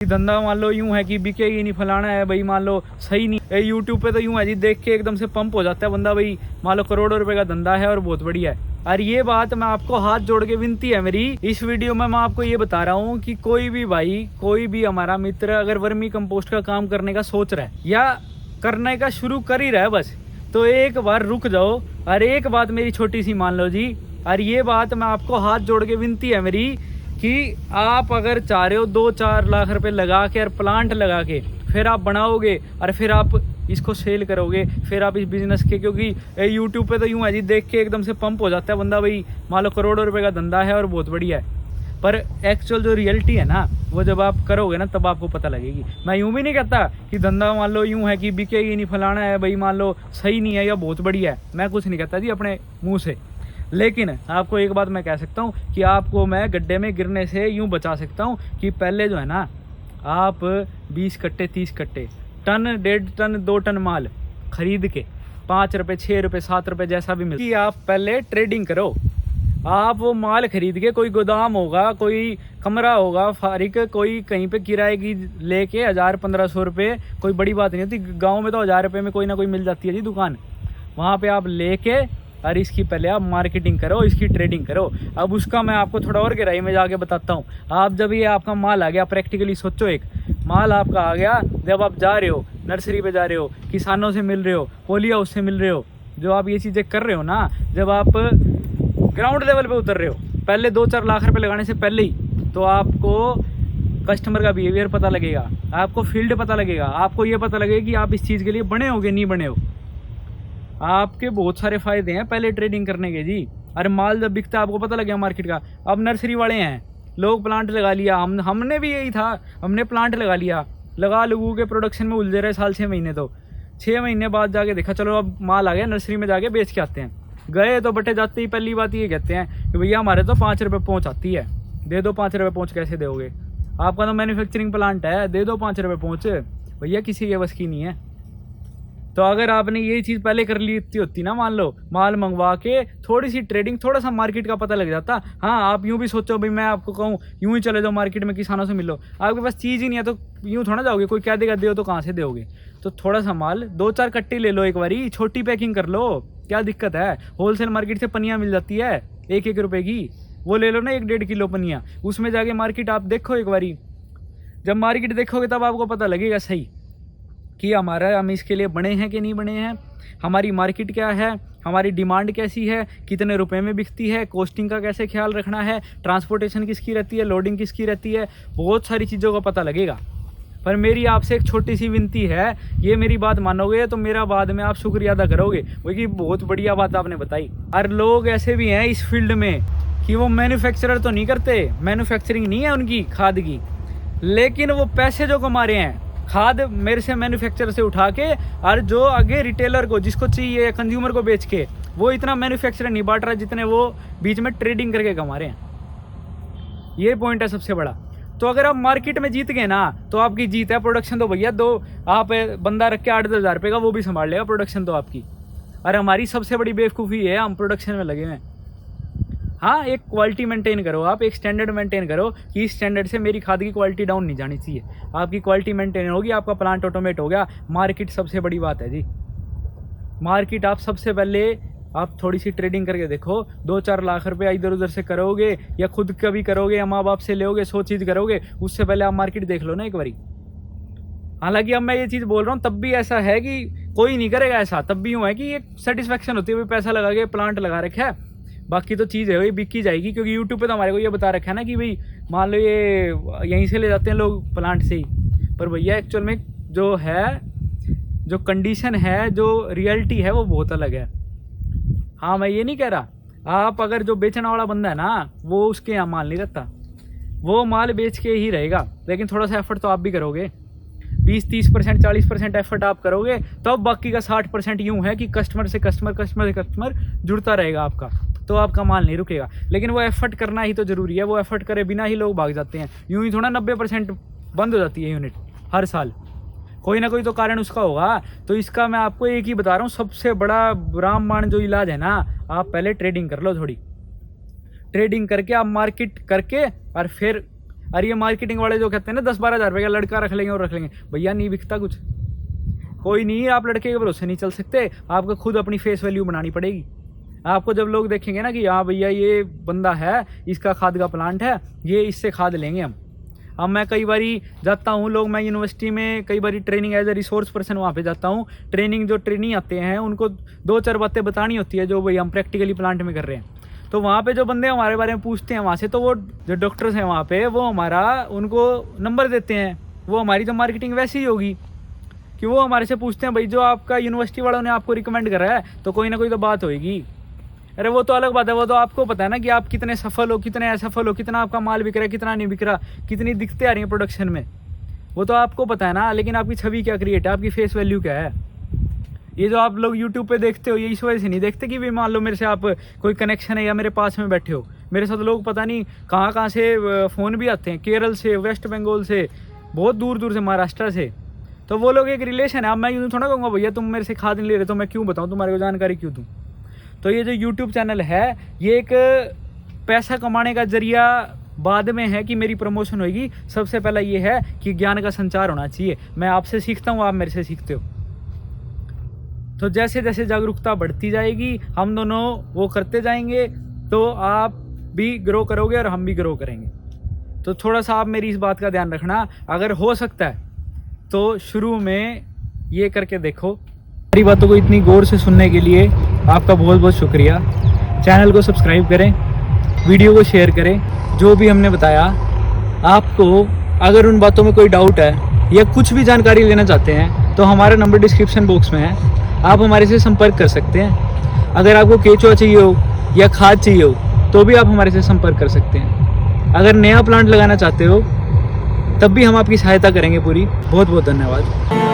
धंधा मान लो यूं है कि बिकेगी नहीं, फलाना है भाई, मान लो सही नहीं। यूट्यूब पे तो यूं है जी, देख के एकदम से पंप हो जाता है बंदा, भाई मान लो करोड़ों रुपए का धंधा है और बहुत बढ़िया है। और ये बात मैं आपको हाथ जोड़ के विनती है मेरी, इस वीडियो में मैं आपको ये बता रहा हूँ कि कोई भी भाई, कोई भी हमारा मित्र अगर वर्मी कंपोस्ट का काम करने का सोच रहा है या करने का शुरू कर ही रहा है बस, तो एक बार रुक जाओ और एक बात मेरी छोटी सी मान लो जी। और ये बात मैं आपको हाथ जोड़ के विनती है मेरी कि आप अगर चाह रहे हो 2-4 लाख रुपए लगा के और प्लांट लगा के फिर आप बनाओगे और फिर आप इसको सेल करोगे, फिर आप इस बिजनेस के, क्योंकि यूट्यूब पे तो यूं है जी, देख के एकदम से पंप हो जाता है बंदा, भाई मान लो करोड़ों रुपए का धंधा है और बहुत बढ़िया है। पर एक्चुअल जो रियलिटी है ना, वो जब आप करोगे ना तब आपको पता लगेगी। मैं यूं भी नहीं कहता कि धंधा मान लो यूं है कि बिकेगी नहीं, फलाना है भाई, मान लो सही नहीं है या बहुत बढ़िया है, मैं कुछ नहीं कहता जी अपने मुँह से। लेकिन आपको एक बात मैं कह सकता हूँ कि आपको मैं गड्ढे में गिरने से यूं बचा सकता हूँ कि पहले जो है ना, आप 20 कट्टे 30 कट्टे टन 1.5 टन 2 टन माल खरीद के 5 रुपये 6 रुपये 7 रुपये जैसा भी मिले, कि आप पहले ट्रेडिंग करो। आप वो माल खरीद के, कोई गोदाम होगा, कोई कमरा होगा फारिक, कोई कहीं पे किराए की लेके 1000-1500 रुपये, कोई बड़ी बात नहीं होती। गाँव में तो 1000 रुपये में कोई ना कोई मिल जाती है जी दुकान। वहाँ पे आप लेके और इसकी पहले आप मार्केटिंग करो, इसकी ट्रेडिंग करो। अब उसका मैं आपको थोड़ा और गहराई में जाके बताता हूँ। आप जब ये आपका माल आ गया, प्रैक्टिकली सोचो, एक माल आपका आ गया, जब आप जा रहे हो नर्सरी पे, जा रहे हो किसानों से मिल रहे हो, पोली हाउस से मिल रहे हो, जो आप ये चीज़ें कर रहे हो ना, जब आप ग्राउंड लेवल पे उतर रहे हो, पहले 2-4 लाख रुपए लगाने से पहले ही, तो आपको कस्टमर का बिहेवियर पता लगेगा, आपको फील्ड पता लगेगा, आपको ये पता लगेगा कि आप इस चीज़ के लिए बने हो कि नहीं बने हो। आपके बहुत सारे फ़ायदे हैं पहले ट्रेडिंग करने के जी। अरे माल जब बिकता है आपको पता लग गया मार्केट का। अब नर्सरी वाले हैं, लोग प्लांट लगा लिया, हमने भी यही था, हमने प्लांट लगा लिया, लगा लगू के प्रोडक्शन में उलझे रहे साल 6 महीने। तो 6 महीने बाद जाके देखा, चलो अब माल आ गया, नर्सरी में जाके बेच के आते हैं। गए तो बटे जाते ही पहली बात ये कहते हैं कि भैया हमारे तो 5 रुपये पहुँच आती है, दे दो 5 रुपये पहुँच। कैसे दोगे? आपका तो मैन्युफैक्चरिंग प्लांट है, दे दो 5 रुपये पहुँच। भैया किसी के बस की नहीं है। तो अगर आपने ये चीज़ पहले कर ली होती ना, मान लो माल मंगवा के, थोड़ी सी ट्रेडिंग, थोड़ा सा मार्केट का पता लग जाता। हाँ, आप यूँ भी सोचो भाई, मैं आपको कहूँ यूँ ही चले जाओ मार्केट में, किसानों से मिलो, आपके पास चीज़ ही नहीं है तो यूँ थोड़ा जाओगे, कोई क्या देगा, दे तो कहाँ से दोगे? तो थोड़ा सा माल 2-4 कट्टे ले लो, एक बारी छोटी पैकिंग कर लो, क्या दिक्कत है? होलसेल मार्केट से पनिया मिल जाती है 1-1 रुपये की, वो ले लो ना 1-1.5 किलो पनिया। उसमें जाके मार्केट आप देखो एक बारी, जब मार्केट देखोगे तब आपको पता लगेगा सही कि हम इसके लिए बने हैं कि नहीं बने हैं, हमारी मार्केट क्या है, हमारी डिमांड कैसी है, कितने रुपए में बिकती है, कॉस्टिंग का कैसे ख्याल रखना है, ट्रांसपोर्टेशन किसकी रहती है, लोडिंग किसकी रहती है, बहुत सारी चीज़ों का पता लगेगा। पर मेरी आपसे एक छोटी सी विनती है, ये मेरी बात मानोगे तो मेरा बाद में आप शुक्रिया अदा करोगे, क्योंकि बहुत बढ़िया बात आपने बताई। और लोग ऐसे भी हैं इस फील्ड में कि वो मैन्युफैक्चरर तो नहीं करते, मैन्युफैक्चरिंग नहीं है उनकी खाद की, लेकिन वो पैसे जो कमा रहे हैं खाद मेरे से मैन्युफैक्चरर से उठा के, और जो आगे रिटेलर को जिसको चाहिए कंज्यूमर को बेच के, वो इतना मैन्युफैक्चरर नहीं बांट रहा जितने वो बीच में ट्रेडिंग करके कमा रहे हैं। ये पॉइंट है सबसे बड़ा। तो अगर आप मार्केट में जीत गए ना तो आपकी जीत है। प्रोडक्शन तो भैया दो आप बंदा रख के 8-10 हज़ार रुपये का वो भी संभाल लेगा प्रोडक्शन तो आपकी। और हमारी सबसे बड़ी बेवकूफ़ी है, हम प्रोडक्शन में लगे हुए हैं। हाँ, एक क्वालिटी मेंटेन करो, आप एक स्टैंडर्ड मेंटेन करो कि इस स्टैंडर्ड से मेरी खाद की क्वालिटी डाउन नहीं जानी चाहिए। आपकी क्वालिटी मेंटेन होगी, आपका प्लांट ऑटोमेट हो गया। मार्केट सबसे बड़ी बात है जी। मार्केट आप सबसे पहले आप थोड़ी सी ट्रेडिंग करके देखो, 2-4 लाख रुपए इधर उधर से करोगे या खुद का भी करोगे या माँ बाप से लोगे, 100 चीज़ करोगे, उससे पहले आप मार्केट देख लो ना एक बारी। हालांकि अब मैं ये चीज़ बोल रहा हूँ तब भी ऐसा है कि कोई नहीं करेगा ऐसा, तब भी यूँ है कि एक सेटिस्फेक्शन होती है, भाई पैसा लगा के प्लांट लगा रखा है, बाकी तो चीज़ है वही बिकी जाएगी। क्योंकि यूट्यूब पे तो हमारे को ये बता रखा है ना कि भाई मान लो ये यहीं से ले जाते हैं लोग प्लांट से ही, पर भैया एक्चुअल में जो है, जो कंडीशन है, जो रियलिटी है वो बहुत अलग है। हाँ, मैं ये नहीं कह रहा, आप अगर जो बेचने वाला बंदा है ना वो उसके यहाँ माल नहीं रहता, वो माल बेच के ही रहेगा, लेकिन थोड़ा सा एफर्ट तो आप भी करोगे। 20-30% 40% एफर्ट आप करोगे तब बाकी का 60% यूँ है कि कस्टमर से कस्टमर जुड़ता रहेगा आपका, तो आपका माल नहीं रुकेगा। लेकिन वो एफर्ट करना ही तो ज़रूरी है, वो एफर्ट करे बिना ही लोग भाग जाते हैं। यूँ ही थोड़ा 90% बंद हो जाती है यूनिट हर साल, कोई ना कोई तो कारण उसका होगा। तो इसका मैं आपको एक ही बता रहा हूँ, सबसे बड़ा रामबाण जो इलाज है ना, आप पहले ट्रेडिंग कर लो, थोड़ी ट्रेडिंग करके आप मार्केट करके और फिर और ये मार्केटिंग वाले जो कहते हैं ना 10-12 हज़ार रुपये का लड़का रख लेंगे और रख लेंगे, भैया नहीं बिकता कुछ, कोई नहीं। आप लड़के के भरोसे नहीं चल सकते, आपको खुद अपनी फेस वैल्यू बनानी पड़ेगी। आपको जब लोग देखेंगे ना कि हाँ भैया ये बंदा है, इसका खाद का प्लांट है, ये इससे खाद लेंगे हम। अब मैं कई बारी जाता हूँ, लोग, मैं यूनिवर्सिटी में कई बारी training as a resource person वहाँ पे जाता हूँ। जो ट्रेनिंग आते हैं उनको 2-4 बातें बतानी होती है जो भाई हम प्रैक्टिकली प्लांट में कर रहे हैं। तो वहाँ पे जो बंदे हमारे बारे में पूछते हैं वहाँ से, तो वो जो डॉक्टर्स हैं वहाँ पे वो हमारा उनको नंबर देते हैं। वो हमारी जो मार्केटिंग वैसी ही होगी कि वो हमारे से पूछते हैं भाई जो आपका यूनिवर्सिटी वालों ने आपको रिकमेंड करा है तो कोई ना कोई तो बात होगी। अरे वो तो अलग बात है, वो तो आपको पता है ना कि आप कितने सफल हो, कितने असफल हो, कितना आपका माल बिक रहा है, कितना नहीं बिक रहा, कितनी दिक्कतें आ रही हैं प्रोडक्शन में, वो तो आपको पता है ना। लेकिन आपकी छवि क्या क्रिएट है, आपकी फेस वैल्यू क्या है। ये जो आप लोग यूट्यूब पे देखते हो ये इस वजह से नहीं देखते कि भी मान लो मेरे से आप कोई कनेक्शन है या मेरे पास में बैठे हो। मेरे साथ लोग पता नहीं कहाँ से फ़ोन भी आते हैं, केरल से, वेस्ट बंगाल से, बहुत दूर दूर से, महाराष्ट्र से। तो वो लोग एक रिलेशन है। अब मैं यूँ थोड़ा कहूँगा भैया तुम मेरे से खाद नहीं ले रहे तो मैं क्यों बताऊँ, तुम्हारे को जानकारी क्यों दूँ। तो ये जो यूट्यूब चैनल है ये एक पैसा कमाने का जरिया बाद में है कि मेरी प्रमोशन होगी। सबसे पहला ये है कि ज्ञान का संचार होना चाहिए। मैं आपसे सीखता हूँ, आप मेरे से सीखते हो। तो जैसे जैसे जागरूकता बढ़ती जाएगी, हम दोनों वो करते जाएंगे, तो आप भी ग्रो करोगे और हम भी ग्रो करेंगे। तो थोड़ा सा आप मेरी इस बात का ध्यान रखना, अगर हो सकता है तो शुरू में ये करके देखो। मेरी बातों को इतनी गौर से सुनने के लिए आपका बहुत बहुत शुक्रिया। चैनल को सब्सक्राइब करें, वीडियो को शेयर करें। जो भी हमने बताया, आपको अगर उन बातों में कोई डाउट है या कुछ भी जानकारी लेना चाहते हैं तो हमारा नंबर डिस्क्रिप्शन बॉक्स में है, आप हमारे से संपर्क कर सकते हैं। अगर आपको केचुआ चाहिए हो या खाद चाहिए हो तो भी आप हमारे से संपर्क कर सकते हैं। अगर नया प्लांट लगाना चाहते हो तब भी हम आपकी सहायता करेंगे पूरी। बहुत बहुत धन्यवाद।